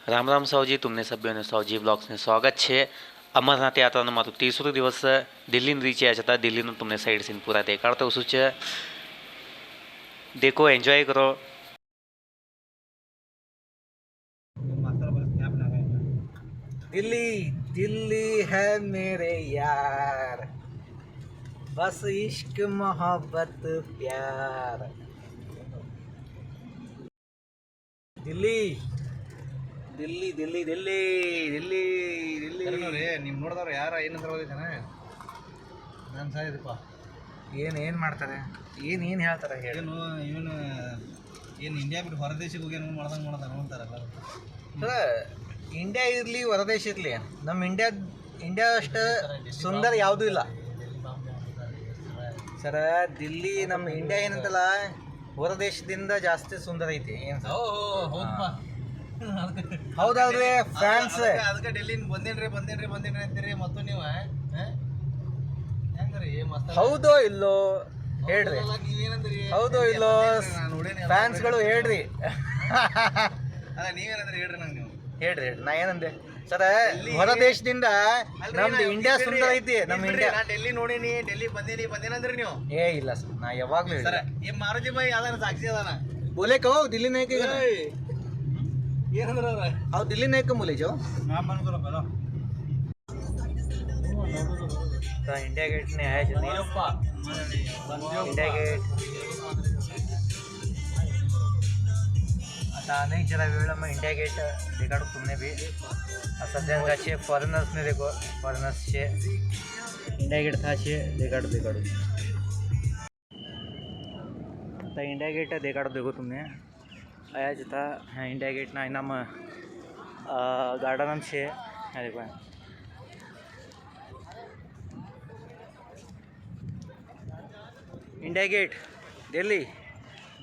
રામ રામ સાવજી, તમને સભ્યોને સાવજી બ્લોગ્સને સ્વાગત છે. અમરનાથ યાત્રાનો મારું 30 દિવસ દિલ્હીને રીચ આવ્યા છતાં દિલ્હીનું તમને સાઈડ સીન પૂરા દેખાડતો શું છે. દેખો, એન્જોય કરો. दिल्ली दिल्ली है मेरे यार, बस इश्क मोहब्बत प्यार. दिल्ली दिल्ली दिल्ली दिल्ली दिल्ली दिल्ली ನೀವು ನೋಡಿದವ್ರು ಯಾರ ಏನಂತ ಹೋಗಿದ್ದಾನೆ ನಾನು ಸಾಯಿದಪ್ಪ. ಏನು ಮಾಡ್ತಾರೆ, ಏನು ಹೇಳ್ತಾರೆ ಏನು ಇವನು ಏನು ಇಂಡಿಯಾ ಬಿಟ್ಟು ಹೊರದೇಶಕ್ಕೆ ಹೋಗಿ ಏನು ಮಾಡ್ದಂಗೆ ಅಂತಾರಲ್ಲ ಸರ್. ಇಂಡಿಯಾ ಇರಲಿ ಹೊರದೇಶ ಇರಲಿ, ನಮ್ಮ ಇಂಡಿಯಾ ಅಷ್ಟು ಸುಂದರ ಯಾವುದೂ ಇಲ್ಲ ಸರ. ದಿಲ್ಲಿ ನಮ್ಮ ಇಂಡಿಯಾ ಏನಂತಲ್ಲ ಹೊರ ದೇಶದಿಂದ ಜಾಸ್ತಿ ಸುಂದರ ಐತಿ. ಏನು ಹೌದಲ್ರಿ ಫ್ರಾನ್ಸ್? ಅದಕ್ಕೆ ಡೆಲ್ಲಿನ ಬಂದೇನ್ರಿ ಅಂತೀರಿ ಮತ್ತು ನೀವು ಹೆಂಗ್ರಿ? ಹೌದೋ ಇಲ್ಲೋ ಹೇಳ್ರಿ, ಹೌದೋ ಇಲ್ಲೋ ಫ್ಯಾನ್ಸ್ಗಳು ಹೇಳ್ರಿ. ಅಲ್ಲ ನೀವೇನಂದ್ರೆ ಹೇಳ್ರಿ ನಂಗೆ, ನೀವು ಹೇಳ್ರಿ. ನಾ ಏನಂದೆ ಸರ, ಹೊರ ದೇಶದಿಂದ ನಮ್ದು ಇಂಡಿಯಾ ಸುಂದರ ಐತಿ. ನಮ್ಮ ಇಂಡಿಯಾ ಡೆಲ್ಲಿ ನೋಡೀನಿ, ಡೆಲ್ಲಿ ಬಂದೇನಂದ್ರಿ ನೀವು? ಏ ಇಲ್ಲ ಸರ್, ನಾ ಯಾವಾಗ್ಲೂ ಸರ ಈ ಮಾರುತಿ ಬಾಯಿ ಯಾವ್ದಾರ ಸಾಕ್ಷಿ ಅದಾನ ಬೋಲೆ ಕೋ ದಿಲ್ಲಿ ನಾಯ್ಕ ಏನಂದ್ರ ಅವ್ ದಿಲ್ಲಿ ನಾಯ್ಕ ಮೂಲೆ ಜೋ ನಾ ಬಂದ್ಕೊಳಪ್ಪ. इंडिया गेट ने आया जल्दी. इंडिया गेट आता अनेक जरा वेळ मग इंडिया गेट देखाडू तुमने भी. सध्याचे फॉरेनर्सने देखो, फॉरेनर्सचे इंडिया गेट था छे देखाडू. आता इंडिया गेट देखाडू देखो तुमने आया जता. हाँ, इंडिया गेट ना इनाम गार्डन छे. हाँ देखो, इंडिया गेट दिल्ली,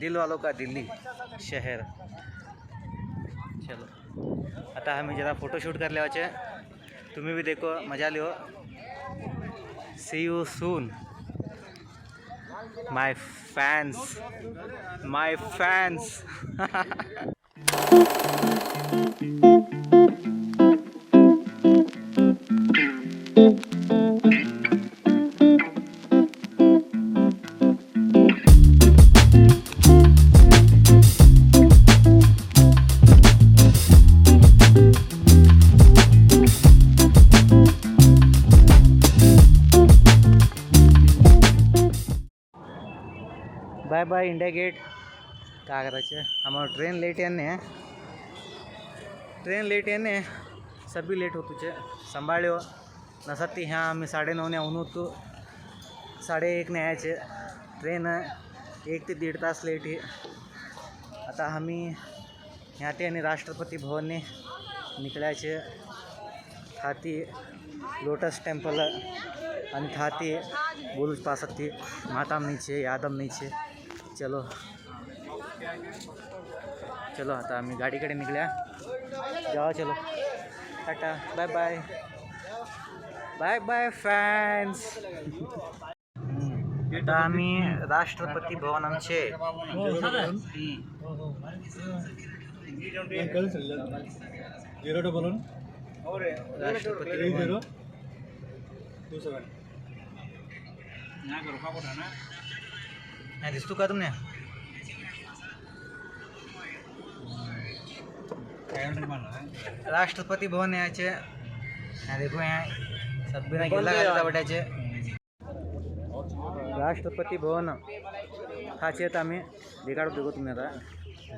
दिल वालों का दिल्ली शहर. चलो आता हमें ज़रा फ़ोटोशूट कर ले, तुम्हें भी देखो, मज़ा लियो. See you soon my fans. Bye bye India Gate. काय करायचं, आम्हाला ट्रेन लेट येणे सभी लेट हो तुझे सांभाळ्यो नसती. ह्या आम्ही 9:30 आऊन होतो, 1:30 यायचे. ट्रेन 1 ते 1.5 तास लेट आहे. आता आम्ही ह्या ते आणि राष्ट्रपती भवनने निघायचे. थाती लोटस टेम्पल आणि थाती बुरुज पासती माताम नीचे यादम नीचे. चलो आता आम्ही गाडीकडे निघल्या. जावा, चलो टाटा, बाय फॅन्स. आता आम्ही राष्ट्रपती भवन आमचे राष्ट्रपती भवन. नाही दिसतो का तुमने? राष्ट्रपति भवन याचे. यहाँ देखो, यहाँ सभी ना गिल्ला करता बैठाचे. राष्ट्रपति भवन हा छे. आता आम्ही देखाडू देखो तुम्ही. आता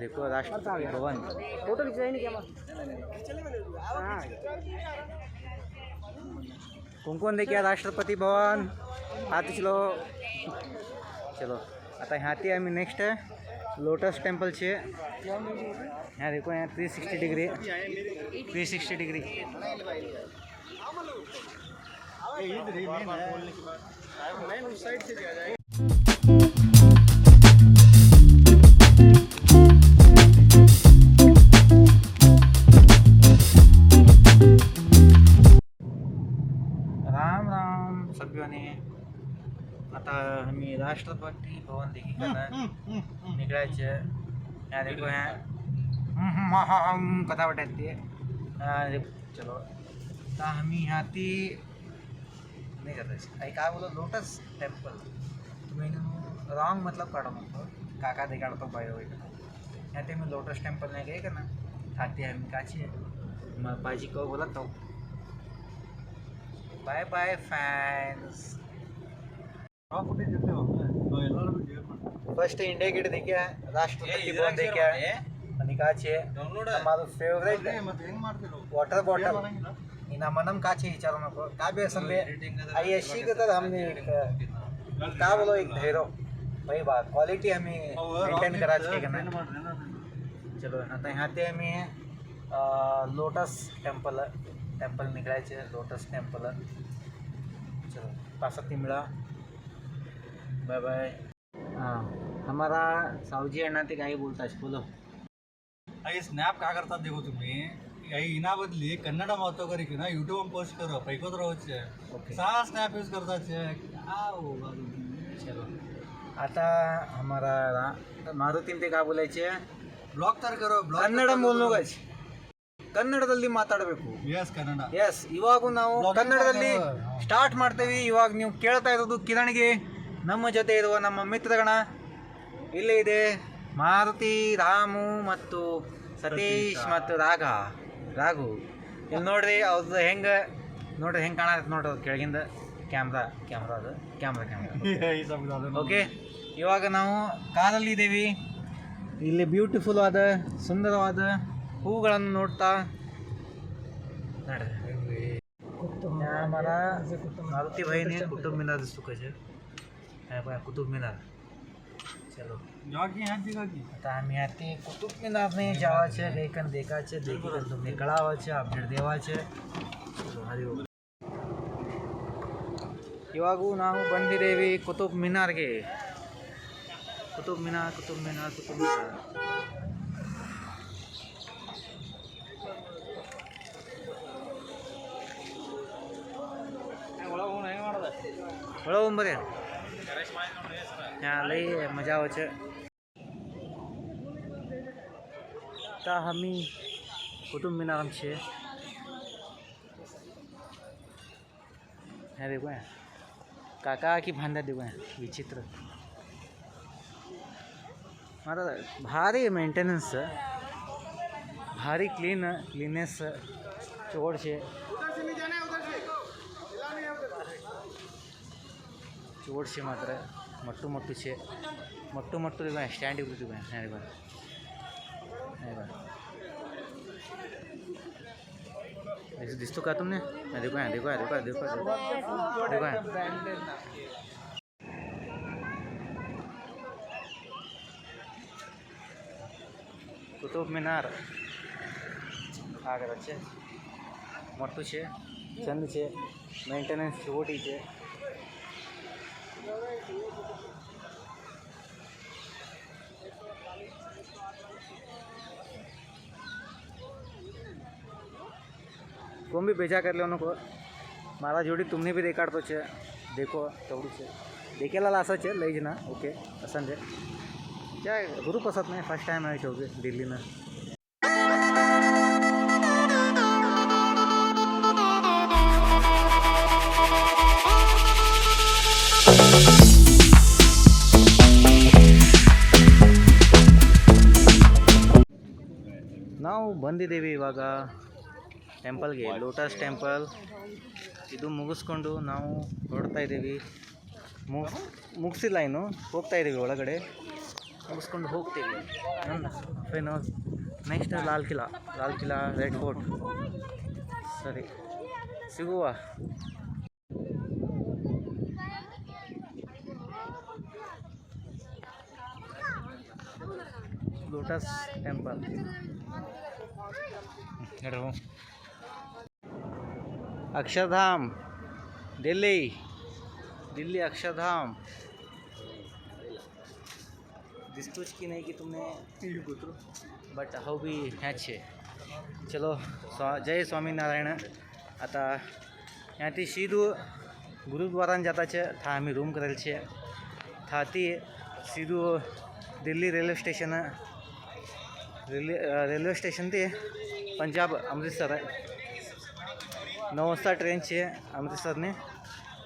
देखो राष्ट्रपति भवन. फोटो कौन देखिए राष्ट्रपति भवन. हाथ चलो आता यहाँ ते आम्ही नेक्स्ट लोटस टेम्पल छे. यहाँ देखो, यहाँ 360 डिग्री. राम राम सभ्योने. आता आम्ही राष्ट्रपती भवन देखी निघायचे. यहाँ देखो, यहाँ कथा वाटते चलो आता आम्ही ह्या ती नाही करायची आई काय बोलो लोटस टेम्पल तुम्ही रॉन्ग मतलब काढो मग काका ते काढतो बायो ह्या ते मी लोटस टेम्पल नाही गए का ना खाते आम्ही काची मग पाजी को बोला तो bye bye fans first India Gate देखिए राष्ट्रपति भवन देखिए आणि काचे हमारा फेवरेट वाटर बॉटल इन मनम काचे विचारो नको का भी असल आई अशी तर हमने का बोलो एक धैर्य भाई बा क्वालिटी हमें मेंटेन करायची का नाही चलो आता यहाँ ते आम्ही लोटस टेम्पल निकलायचे लोटस टेम्पल चलो पास मिला बाय बाय हाँ हमारा सावजी अण्णा ते काही बोलतास बोलो आई स्नॅप का करतात देखो तुम्ही आई इना बदली कन्नड मातोगरी की ना यूट्यूब में पोस्ट करो पैको रोचे ओके सा स्नॅप यूज करतात चलो आता हमारा ಮಾರುತಿ ते का बोलायचे ಬ್ಲಾಗ್ ತರ करो ಬ್ಲಾಗ್ ಕನ್ನಡ ಮೂಲೋಗಚ್ ಕನ್ನಡದಲ್ಲಿ ಮಾತಾಡಬೇಕು ಯಸ್ ಕನ್ನಡ ಎಸ್ ಇವಾಗ ನಾವು ಕನ್ನಡದಲ್ಲಿ ಸ್ಟಾರ್ಟ್ ಮಾಡ್ತೇವೆ ಇವಾಗ ನೀವು ಕೇಳ್ತಾ ಇರೋದು ಕಿರಣ್ಗೆ ನಮ್ಮ ಜೊತೆ ಇರುವ ನಮ್ಮ ಮಿತ್ರಗಣ ಇಲ್ಲೇ ಇದೆ ಮಾರುತಿ ರಾಮು ಮತ್ತು ಸತೀಶ್ ಮತ್ತು ರಾಘು ಇಲ್ಲಿ ನೋಡ್ರಿ ಅವ್ರದ್ದು ಹೆಂಗೆ ನೋಡ್ರಿ ಹೆಂಗೆ ಕಾಣತ್ತೆ ನೋಡ್ರಿ ಅವ್ರು ಕೆಳಗಿಂದ ಕ್ಯಾಮ್ರಾ ಅದು ಕ್ಯಾಮ್ರಾ ಓಕೆ ಇವಾಗ ನಾವು ಕಾರಲ್ಲಿ ಇದ್ದೀವಿ ಇಲ್ಲಿ ಬ್ಯೂಟಿಫುಲ್ ಆದ ಸುಂದರವಾದ ಹೂಗಳನ್ನು ನೋಡ್ತಾ आम्हाला मारुती भाईने कुतुब मिनार दिसतो कसे कुतुब मिनार चलो जॉगी ह्या दिगागी आता आम्ही ते कुतुब मिनारने जावाचे लेखन देखाचे देखील तुम्ही कळावाचे अपडेट देवाचे ಹರಿವು ಇವಾಗೂ ನಾವು ಬಂದಿದ್ದೇವೆ ಕುತುಬ್ ಮಿನಾರ್ಗೆ ಕುತುಬ್ ಮಿನಾರ್ बरे लई मजा आवाचे आता आम्ही कुतुब मिनार आमचे ह्या देखो काका की भांडा देखो विचित्र मारा भारी मेंटेनेंस भारी क्लीनेस चोडशे चोडशे मात्र मट्टू दिगा स्टँड दिगा दिसतो का तुमने देखो कुतुब मिनार आगर છે મોટું છે ચંદ છે મેન્ટેનન્સ छोटी છે कोण भी बेजा कर लो नको मारा जोडी तुमने भी देखाडतो છે देखो तेवढं છે देखेला असं છે लई जना ओके असं છે क्या ग्रुप असत नाही फर्स्ट टाइम आहे होते दिल्लीनं ನಾವು ಬಂದಿದ್ದೇವೆ ಇವಾಗ ಟೆಂಪಲ್ಗೆ ಲೋಟಸ್ ಟೆಂಪಲ್ ಇದು ಮುಗಿಸ್ಕೊಂಡು ನಾವು ಹೊರಡ್ತಾ ಇದ್ದೀವಿ ಮುಗಿಸಿಲ್ಲ ಇನ್ನು ಹೋಗ್ತಾ ಇದ್ದೀವಿ ಒಳಗಡೆ ಮುಗಿಸ್ಕೊಂಡು ಹೋಗ್ತೀವಿ ಏನು ನೆಕ್ಸ್ಟ್ ಲಾಲ್ ಕಿಲಾ ರೆಡ್ ಫೋರ್ಟ್ ಸರಿ ಸಿಗುವ लोटस टेम्पल अक्षरधाम दिल्ली अक्षरधाम दिसतोच की नाही की तुमने बट हाऊ बी ह्याच છે चलो जय स्वामीनारायण आता ત્યાંથી સીધું ગુરુદ્વારાને જતા છે था आम्ही रूम करेल છે थाती सीधું दिल्ली रेल्वे स्टेशन ते पंजाब अमृतसर आहे 9 वाजता ट्रेनची आहे अमृतसरने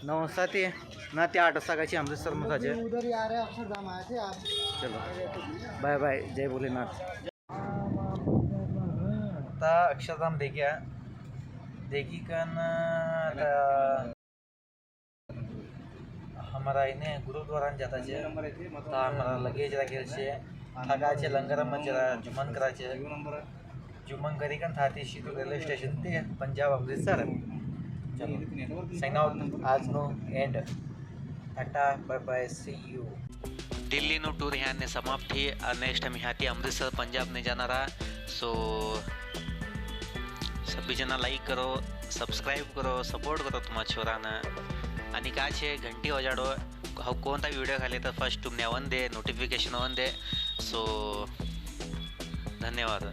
9 वाजता ते ना ते 8 वाजता कायची अमृतसरमध्ये जायचे उधर ही आ रहे हैं अक्षरधाम आए थे आप चलो बाय बाय जय भोलेनाथ आता अक्षरधाम देखी कन हमारा इन्हें गुरुद्वारा जाता है तो हमारा लगेज रखे से थकाचे लंगर में जरा जुमन कराचे जुमन करी कन था सीधू रेलवे स्टेशन ते पंजाब अमृतसर चलो साइन आउट आज नो and tata bye bye see you દિલ્હીનું ટૂર ह्याने સમાપ્ત થઈ नेक्स्ट टाइम ह्याથી अमृतसर पंजाब ने जाना रहा सो सभी जना लाइक करो सब्सक्राइब करो सपोर्ट करो तुम्हारा छोराना आणि काय छे घंटी वाजाडो कोणता व्हिडिओ खाली तर फर्स्ट तुमने वन दे नोटिफिकेशन वन दे सो धन्यवाद.